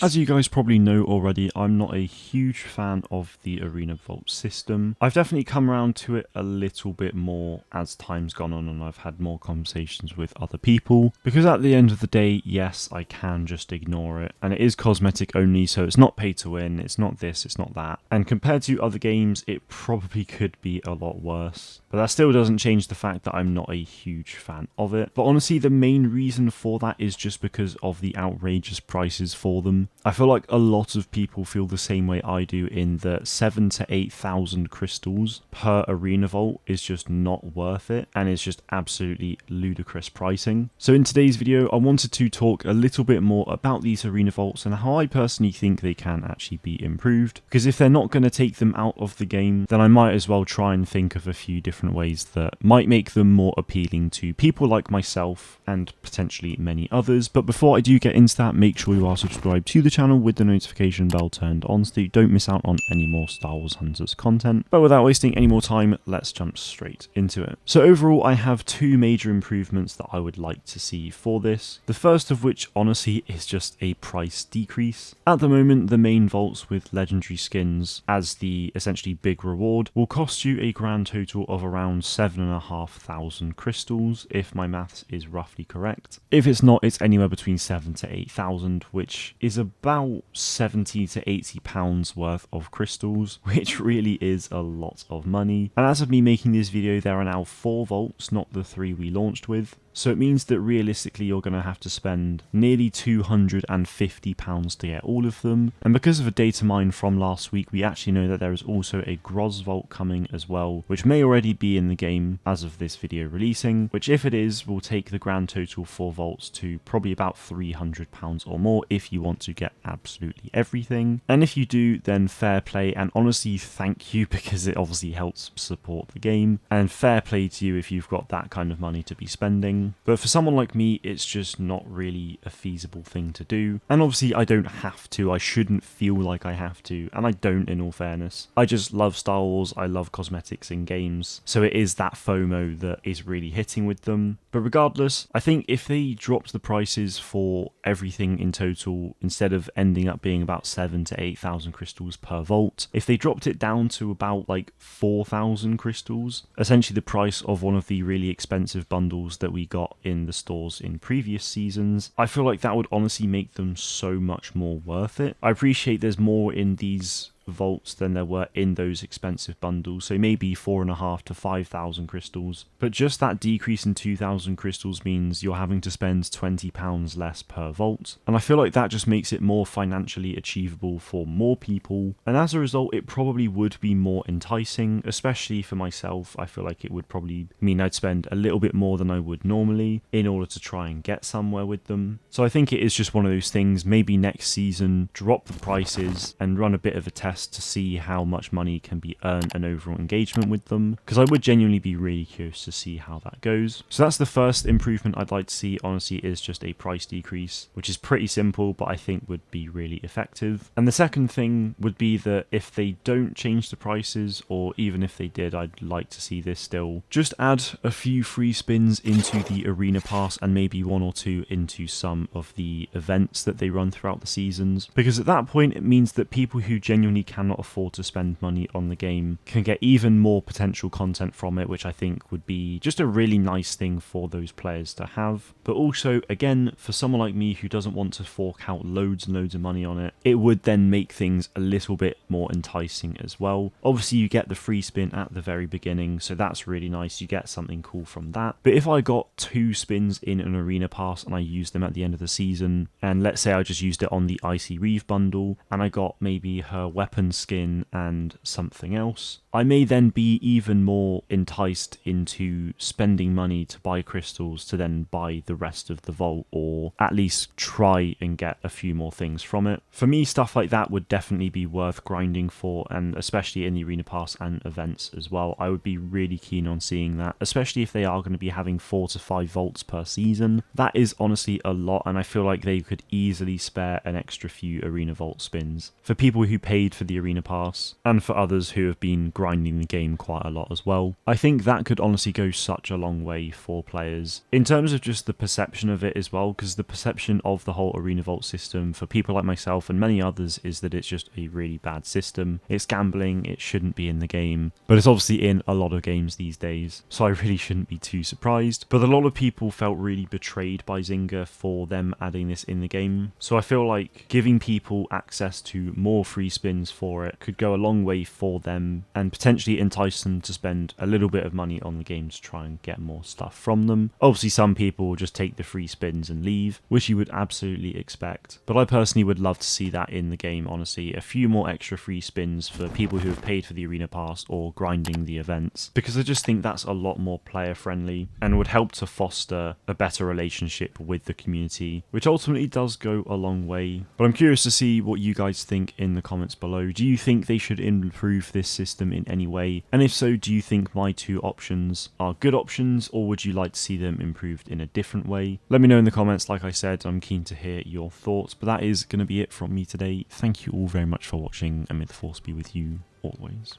As you guys probably know already, I'm not a huge fan of the Arena Vault system. I've definitely come around to it a little bit more as time's gone on and I've had more conversations with other people, because at the end of the day, yes, I can just ignore it, and it is cosmetic only, so it's not pay to win, it's not this, it's not that, and compared to other games, it probably could be a lot worse. But that still doesn't change the fact that I'm not a huge fan of it. But honestly, the main reason for that is just because of the outrageous prices for them. I feel like a lot of people feel the same way I do, in that 7,000 to 8,000 crystals per Arena Vault is just not worth it, and it's just absolutely ludicrous pricing. So in today's video, I wanted to talk a little bit more about these Arena Vaults and how I personally think they can actually be improved, because if they're not going to take them out of the game, then I might as well try and think of a few different ways that might make them more appealing to people like myself and potentially many others. But before I do get into that, make sure you are subscribed to the channel with the notification bell turned on so that you don't miss out on any more Star Wars Hunters content. But without wasting any more time, let's jump straight into it. So overall, I have two major improvements that I would like to see for this. The first of which honestly is just a price decrease. At the moment, the main vaults with legendary skins as the essentially big reward will cost you a grand total of around 7,500 crystals, if my maths is roughly correct. If it's not, it's anywhere between 7,000 to 8,000, which is about 70 to 80 pounds worth of crystals, which really is a lot of money. And as of me making this video, there are now 4 vaults, not the 3 we launched with. So it means that realistically you're going to have to spend nearly £250 to get all of them. And because of a data mine from last week, we actually know that there is also a Groz Vault coming as well, which may already be in the game as of this video releasing, which if it is, will take the grand total for vaults to probably about £300 or more if you want to get absolutely everything. And if you do, then fair play, and honestly thank you, because it obviously helps support the game, and fair play to you if you've got that kind of money to be spending. But for someone like me, it's just not really a feasible thing to do. And obviously I don't have to, I shouldn't feel like I have to, and I don't, in all fairness. I just love Star Wars, I love cosmetics in games, so it is that FOMO that is really hitting with them. But regardless, I think if they dropped the prices for everything in total, instead of ending up being about 7,000 to 8,000 crystals per vault, if they dropped it down to about like 4,000 crystals, essentially the price of one of the really expensive bundles that we got in the stores in previous seasons, I feel like that would honestly make them so much more worth it. I appreciate there's more in these vaults than there were in those expensive bundles, so maybe 4,500 to 5,000 crystals, but just that decrease in 2,000 crystals means you're having to spend £20 less per vault, and I feel like that just makes it more financially achievable for more people, and as a result it probably would be more enticing, especially for myself. I feel like it would probably mean I'd spend a little bit more than I would normally in order to try and get somewhere with them. So I think it is just one of those things, maybe next season drop the prices and run a bit of a test to see how much money can be earned and overall engagement with them, because I would genuinely be really curious to see how that goes. So that's the first improvement I'd like to see, honestly, is just a price decrease, which is pretty simple but I think would be really effective. And the second thing would be that if they don't change the prices, or even if they did, I'd like to see this still just add a few free spins into the Arena Pass and maybe 1 or 2 into some of the events that they run throughout the seasons, because at that point it means that people who genuinely cannot afford to spend money on the game can get even more potential content from it, which I think would be just a really nice thing for those players to have. But also, again, for someone like me who doesn't want to fork out loads and loads of money on it, it would then make things a little bit more enticing as well. Obviously you get the free spin at the very beginning, so that's really nice, you get something cool from that. But if I got 2 spins in an Arena Pass and I used them at the end of the season, and let's say I just used it on the Icy Reeve bundle and I got maybe her weapon skin and something else, I may then be even more enticed into spending money to buy crystals to then buy the rest of the vault, or at least try and get a few more things from it. For me, stuff like that would definitely be worth grinding for, and especially in the Arena Pass and events as well. I would be really keen on seeing that, especially if they are going to be having 4 to 5 vaults per season. That is honestly a lot, and I feel like they could easily spare an extra few Arena Vault spins. For people who paid for the Arena Pass, and for others who have been grinding the game quite a lot as well. I think that could honestly go such a long way for players in terms of just the perception of it as well, because the perception of the whole Arena Vault system for people like myself and many others is that it's just a really bad system. It's gambling, it shouldn't be in the game, but it's obviously in a lot of games these days, so I really shouldn't be too surprised. But a lot of people felt really betrayed by Zynga for them adding this in the game, so I feel like giving people access to more free spins for it could go a long way for them and potentially entice them to spend a little bit of money on the game to try and get more stuff from them. Obviously some people will just take the free spins and leave, which you would absolutely expect, but I personally would love to see that in the game, honestly. A few more extra free spins for people who have paid for the Arena Pass or grinding the events, because I just think that's a lot more player friendly and would help to foster a better relationship with the community, which ultimately does go a long way. But I'm curious to see what you guys think in the comments below. Do you think they should improve this system in any way? And if so, do you think my two options are good options, or would you like to see them improved in a different way? Let me know in the comments. Like I said, I'm keen to hear your thoughts, but that is going to be it from me today. Thank you all very much for watching, and may the force be with you always.